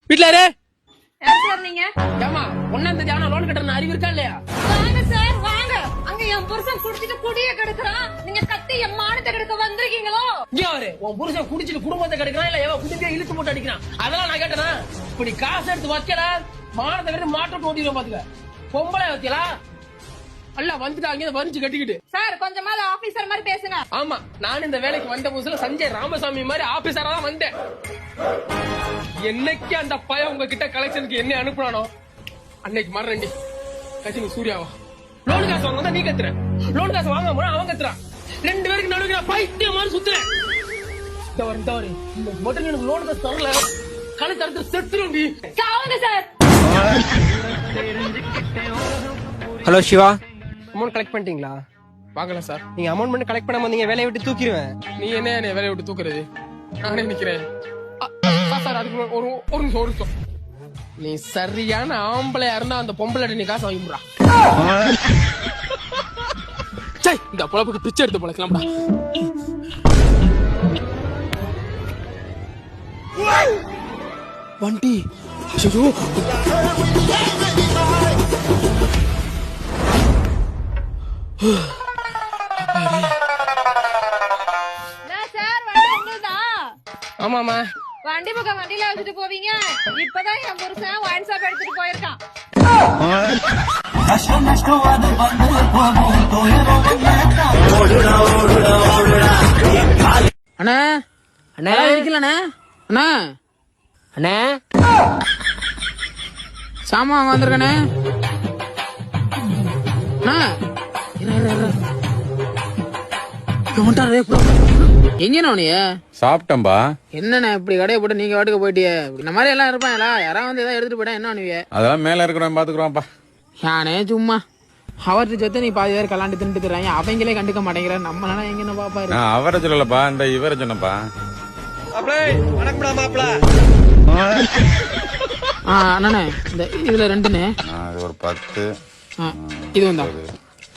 வீட்ல இரு. நீங்க ஏமா ஒன்னாம் தேதி ஆனா லோன் கட்டணும் அறிவு இருக்கா இல்லையா? வாங்க சார் வாங்க. அங்க என் புருஷன் குடிச்சிட்டு குடிய கெடுக்கிறான். நீங்க கத்தி என் மானத்தை கெடுக்க வந்திருக்கீங்களோ? இங்க வரு. உன் புருஷன் குடிச்சிட்டு குடும்பத்தை கெடுக்கிறான் இல்ல எவன் குடிச்சிட்டே இழுத்து போட்டு அடிக்கிறான். அதெல்லாம் நான் கேட்டேனா? இப்படி காசு எடுத்து வைக்கடா மானத்தை கட்டி மாட்டோட்டு ஓட்டிடுவோம் பாத்துக்க. பொம்பளை வைக்கலா அல்ல வந்துட்டு அங்கே வரிஞ்சு கட்டிக்கிட்டு. சார் கொஞ்சமாவது ஆபீசர் மாதிரி பேசுங்க. ஆமா நான் இந்த வேலைக்கு வந்த புதுசுல சஞ்சய் ராமசாமி மாதிரி ஆபீசரா தான் வந்தேன். என்னைக்கு அந்த பையன் உங்ககிட்ட கலெக்ஷனுக்கு என்ன அனுப்புறானோ அன்னைக்கு மறண்டி கட்சி சூர்யாவா லோன் காசு வாங்க நீ கத்துற, லோன் காசு வாங்க போனா அவன் கத்துறான். ரெண்டு பேருக்கு நடுவுக்கு நான் பைத்தியம் மாதிரி சுத்துறேன். தவறு முதல்ல எனக்கு லோன் காசு தரல கணக்கு தடுத்து செத்துருண்டி. சாவுங்க sir. Hello Siva, amount collect பண்ணிட்டீங்களா? வாங்கலாம் சார். நீங்க அமௌண்ட் மட்டும் கலெக்ட் பண்ணாம நீங்க வேலையை விட்டு தூக்கிடுவேன். நீ என்ன வேலையை விட்டு தூக்குறது? நானே நிக்கிறேன் சார். அதுக்கு ஒரு நிமிஷம். நீ சரியான ஆம்பளையா இருந்தா அந்த பொம்பளை நீ காசு வாங்கிடுறா. இந்த பொழப்புக்கு பிச்சை எடுத்து பொழைக்கலாம்டா. வண்டி ஆமாமா வண்டி பக்கம் வண்டியில வச்சுட்டு போவீங்க. இப்பதான் என் புருஷன் ஒயின் ஷாப் எடுத்துட்டு போயிருக்கான். அண்ணா அண்ணா இருக்கலண்ணா அண்ணா அண்ணே சாமான் வந்திருக்கண்ணே. எங்கண்ணா உனிய சாப்பிட்டம்பா. என்னண்ணா இப்படி கடையை போட்டு நீங்க வாட்டுக்கு போயிட்டிய? இந்த மாதிரி எல்லாம் இருப்பாங்களா? யாராவது வந்து ஏதாவது எடுத்துட்டு போயிட்டா என்ன பண்ணுவீங்க? அதெல்லாம் மேல இருக்கிறோம் பாத்துக்கிறோம்ப்பா. யானே சும்மா அவர்கிட்ட சேர்த்து நீ பாதி பேர் கலாண்டு தின்ட்டு தர்றாங்க. அவங்களே கண்டுக்க மாட்டேங்கிற நம்மளால எங்க பாப்பாரு. நான் அவரை சொல்லலப்பா, இந்த இவரை சொன்னப்பா. அண்ணே இந்த இதுல ரெண்டுண்ணே. அது ஒரு 10 இது வந்தா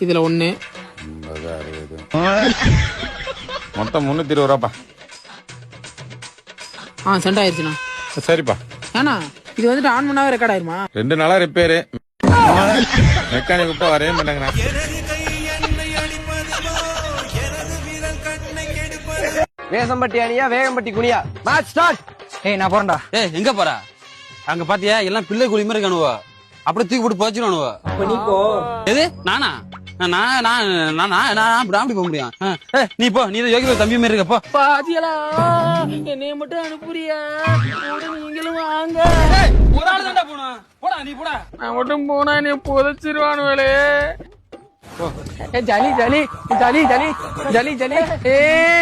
இதுல 1 50 60 மொத்தம் 320 ரூபாப்பா. சென்ட் ஆயிருச்சுண்ணா. சரிப்பா. ஏன்னா இது வந்துட்டு ஆன் பண்ணாவே ரெக்கார்ட் ஆயிருமா? 2 நாளா ரிப்பேரு. மெக்கானிக் கூப்பிட்டா வரவே மாட்டாங்க. வேசம்பட்டி அணியா வேகம்பட்டி குனியா மேட்ச் ஸ்டார்ட். ஏய் நான் போறேன்டா. ஏய் எங்க போற? அங்க பாத்தியா எல்லாம் பிள்ளை குழி மாதிரி இருக்கானுவ. அப்படியே தூக்கி போட்டு போச்சிருவானுவ. நீ போ. எது நானா? அப்படி போக முடியும்? நீ போ, நீ யோகி தம்பி மாதிரி இருக்க போ. பாத்தியலா என்னைய மட்டும் அனுப்புறியா? நீங்களும் வாங்க. ஒரு ஆள் தான்டா போணும். போடா நீ போடா. நான் மட்டும் போனா என்ன புதைச்சிருவானுவலே. ஜலி ஜலி ஜலி ஜலி ஜலி ஜலி.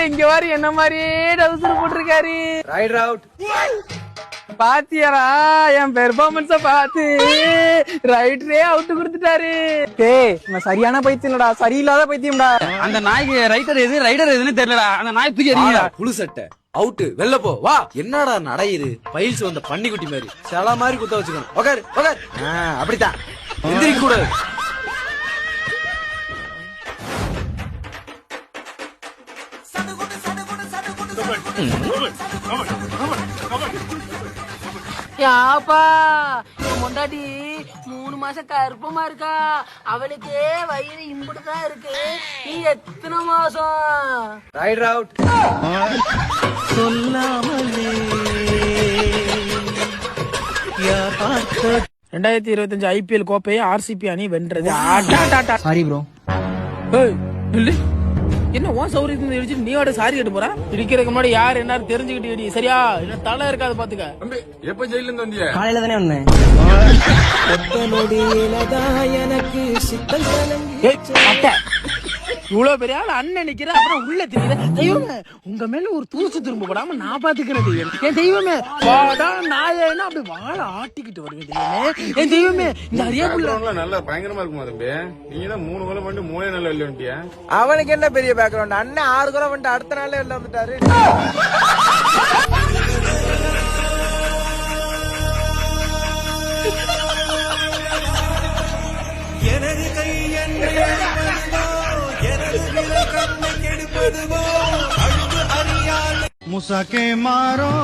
இங்க வாரு என்ன மாதிரியே டவுசர் போட்டிருக்காரு. Right out. பாத்தியாரா என் பெர்ஃபார்மன்ஸ பாத்து ரைட்டரே அவுட் கொடுத்துட்டாரு. டேய் நான் சரியான பைத்தியம்டா, சரியில்லாத பைத்தியம்டா. அந்த நாய்க்கு ரைட்டர் எது ரைடர் எதுன்னு தெரியலடா. அந்த நாய் தூக்கி எறிங்கடா. புழு சட்டை அவுட்டு வெளில போ வா. என்னடா நடையுது பைல்ஸ் வந்த பன்னிக்குட்டி மாதிரி சில மாதிரி குத்த வச்சுக்கணும். உக்காரு உக்காரு. அப்படித்தான் எந்திரிக்க கூடாது. யாப்பா என் முண்டாட்டி 3 மாசம் கருப்பமா இருக்கா. அவளுக்கே வயிறு இம்புட்டுதான் இருக்கு. நீ எத்தனை மாசம்? Right out. சொல்லாமலே 2025 IPL கோப்பையை RCB அணி வென்றது. Sorry bro. என்ன உன் சௌரியத்தை இடிச்சு நீயோட சாரி கேட்டு போறா? இடிக்கிறதுக்கு முன்னாடி யார் என்ன தெரிஞ்சுக்கிட்டு இடி சரியா? என்ன தலை இருக்காது பாத்துக்க. எப்ப ஜெயில இருந்து வந்தீங்க? காலையில தானே வந்தேன். இவ்வளவு பெரிய ஆள் அண்ணன் நிக்கிற அப்புறம் உள்ள தெரியல. தெய்வமே உங்க மேல ஒரு தூசு திரும்ப போடாம நான் பாத்துக்கிறேன் தெய்வம். என் தெய்வமே வாடா நாயனா அப்படி வாழ ஆட்டிக்கிட்டு வருவேன் தெய்வமே. என் தெய்வமே இந்த அரியாக்குள்ள நல்லா பயங்கரமா இருக்குமா தம்பி? நீங்க தான் 3 கோலம் பண்ணி 3 நாள் வெளில வந்துட்டியா? அவனுக்கு என்ன பெரிய பேக்ரவுண்ட்? அண்ணன் 6 கோலம் வந்துட்டு அடுத்த நாளே வெளில வந்துட்டாரு.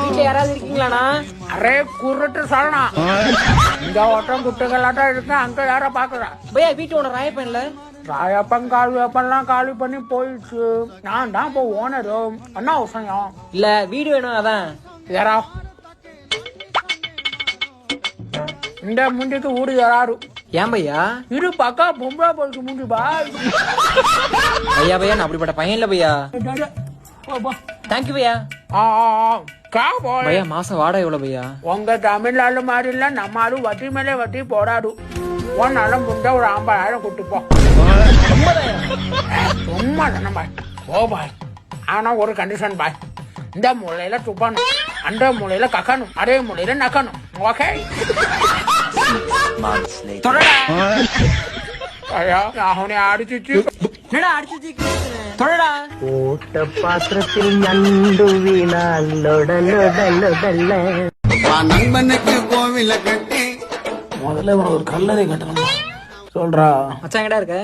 வீட்டுல யாராவது இருக்கீங்களாண்ணா? அரே குருட்டு சரணா இந்த ஓட்டம் குட்டுகளாட்டம் இருக்கு அங்க யார பாக்குறா பையா வீட்டு ஓனர் ராயப்பன்ல ராயப்பன் காலியப்பெல்லாம் காலி பண்ணி போயிடுச்சு நான் தான் இப்போ ஓனரும் என்ன அவசியம் இல்ல வீடு வேணும் அதான் யாரா இந்த முண்டிக்கு ஊடு யாராரு ஏன் பையா இரு பக்கா பொம்பளை போயிட்டு முண்டி பாய் பையா பையா நான் அப்படிப்பட்ட பையன் இல்ல பையா தேங்க்யூ பையா பையா மாசம் வாடகை எவ்வளவு பையா உங்க தமிழ்நாடு மாதிரி இல்ல நம்ம ஆளு வட்டி மேலே வட்டி போடாது ஒன்னால முண்டை ஒரு 50,000 கூட்டு போ சும்மா தானே பாய் ஓ பாய் ஆனா ஒரு கண்டிஷன் பாய் இந்த மூலையில துப்பணும் அந்த மூலையில கக்கணும் அதே மூலையில நக்கணும் ஓகே அவனை அடிச்சு என்னடா அடிச்சு தொடடா ஓட்ட பாத்திரத்தில் நண்டு வீணால் நண்பனுக்கு கோவில கட்டி முதல்ல இவனை ஒரு கல்லறை கட்டணும் சொல்றா மச்சான் எங்கடா இருக்க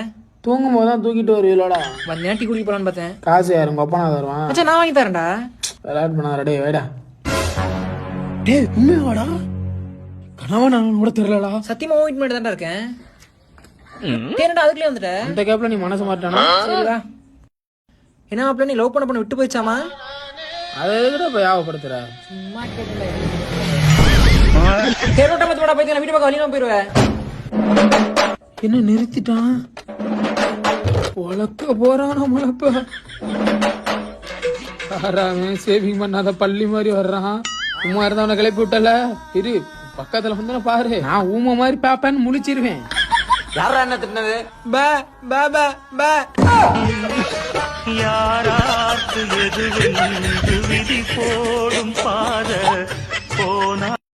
தூங்கும் போதுதான் தூக்கிட்டு வருவீங்களோட நேட்டி குடி போலான்னு பார்த்தேன் காசு யாருங்க ஒப்பனா தருவான் மச்சான் நான் வாங்கி தரேன்டா விளையாட்டு பண்ணாத டே வேடா டேய் உண்மையாடா கனவா நான் கூட தெரியலடா சத்தியமா வெயிட் பண்ணிட்டு தான்டா இருக்கேன் என்னடா அதுக்குள்ளே வந்துட்ட இந்த கேப்ல நீ மனசு மாட்டானா சரிடா என்ன மாப்பிள்ள நீ லவ் பண்ண விட்டு போயிச்சாமா அதை எதுக்கிட்ட போய் யாவப்படுத்துற தேரோட்ட மத்தோட போய் நான் வீட்டு பக்கம் வழியா போயிருவேன் என்ன நிறுத்திட்டான் உழக்க போறான் முழப்ப அவன் சேவிங் பண்ணாத பள்ளி மாதிரி வர்றான் உமா இருந்தவனை கிளப்பி விட்டல இரு பக்கத்துல வந்து பாரு நான் ஊமை மாதிரி பாப்பேன்னு முழிச்சிருவேன் யாரா என்ன திட்டினது பே பே பே பே யாராத்து எது விதி போடும் பாத போனா